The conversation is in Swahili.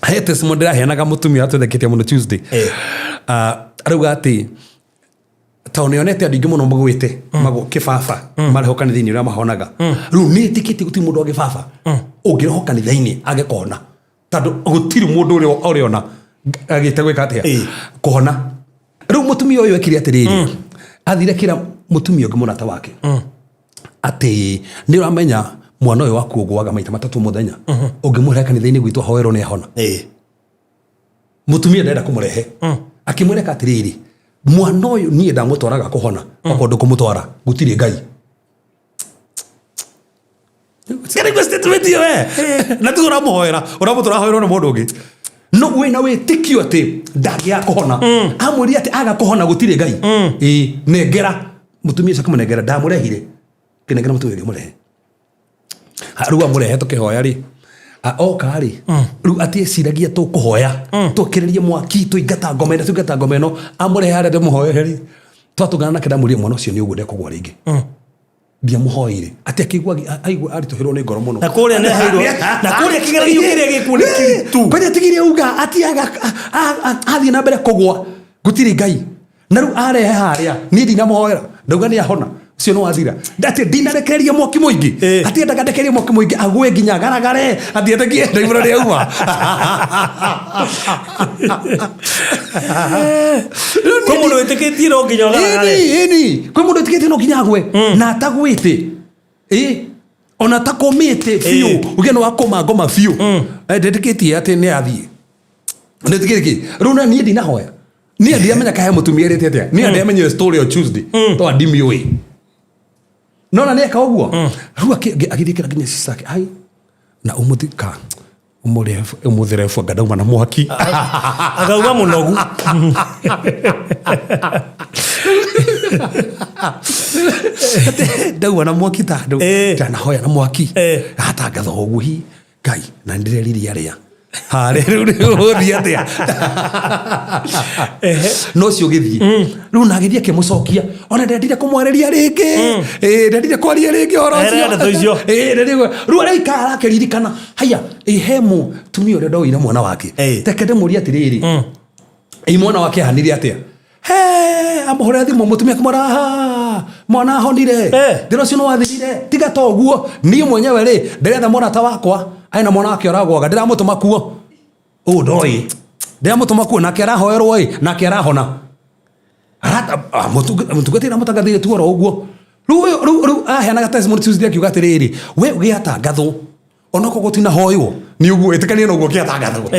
he testimony ndiraheanaga mutumia atwetheketie muno Tuesday arauga ati taone yonete andingi muno magwite mago kibaba mareho kanitha-ini ria mahonaga riu ni tikiti guti mundu age baba ungireho kanitha-ini age kona tando gutiri mundu uri ona agite gwika atia kuhona riu mutumia uyu ekire atiriri athire kira mutumia ungi munata wake ati ni uramenya mwana uyu waku ugwaga maita matatu muthenya ungimurehe kanitha-ini gwitu hoero ni ahona mutumia ndenda kumurehe akimureka atiriri mwana uyu nie ndamutwaraga kuhona akondu kumutwara gutiri ngai kari kwa statement yo na tu uramuhoera uramuhoera na mundu ungi no we na we tikio ati ndagi ya kuhona amuri ati aga kuhona gutiri ngai negera mutumia cia kumunengera ndamurehire kinengera mutumia murehe haru amurehe tukihoya ri oka ri ru ati ciragia tukuhoya tukiririe mwaki tuingata ngome no amurehe hare ndumuhoye ri twatugana na kenda muri mwana ucio ni uguo ndekugwa ringi ndia muhoire ati akigwa aigwa ari tuhirwo ni ngoro muno na kuria ne hairo na kuria kigeranio kiria gikuo ni kiritu kwani tigire uga ati aga athi na mbere kugwa gutiri ngai na ru arehe haria ni ndina muhoera ndauga ni ahona ucio no athira ndati ndinarekereria mwaki muingi ati ndaga ndekereria mwaki muingi agwe nginya garagare ati ndagie ndaimura ri auma ko mundu etikitie no nginya garagare ini ko mundu etikitie no nginya agwe na atagwite ona takomite fiu ugeno akoma ngoma fiu ndetikitie ati ni athie ndetikitie runa ni ndina hoya ni ndiamenya kahe mutumia rete atia ni ndiamenya story on Tuesday to adimi we nona neka uguo ru agithikira nginya sisake ai na umuthika umuthirefu ngadauma na mwaki agauga munogu ndauma na mwaki tando tana hoya na mwaki atangatha uguhi ngai na ndireriria ria hare ri atia no cio githii riu na githii akimucokia ona ndendire kumwereria ringi ndendire kwaria ringi orocio riu araikara akiririkana haya hemu tumia uria ndoire mwana wake tekende muri atiriri mwana wake hanire atia amuhore thimu mutumia kumara mwana honire ndiro cio no wathirire tiga to guo ni mwenyewe ri nderetha mwana ta wakwa aina mwana wake oragwaga ndiramutuma kuo ndoi ndiramutuma kuo nake arahoerwo nake arahona arata mutugatira mutagathire tu oro uguo ru aheanaga testimony Tuesday akiuga atiriri we ugiatangatho onako gutina hoywo ni uguo etikania no uguo kiatangatho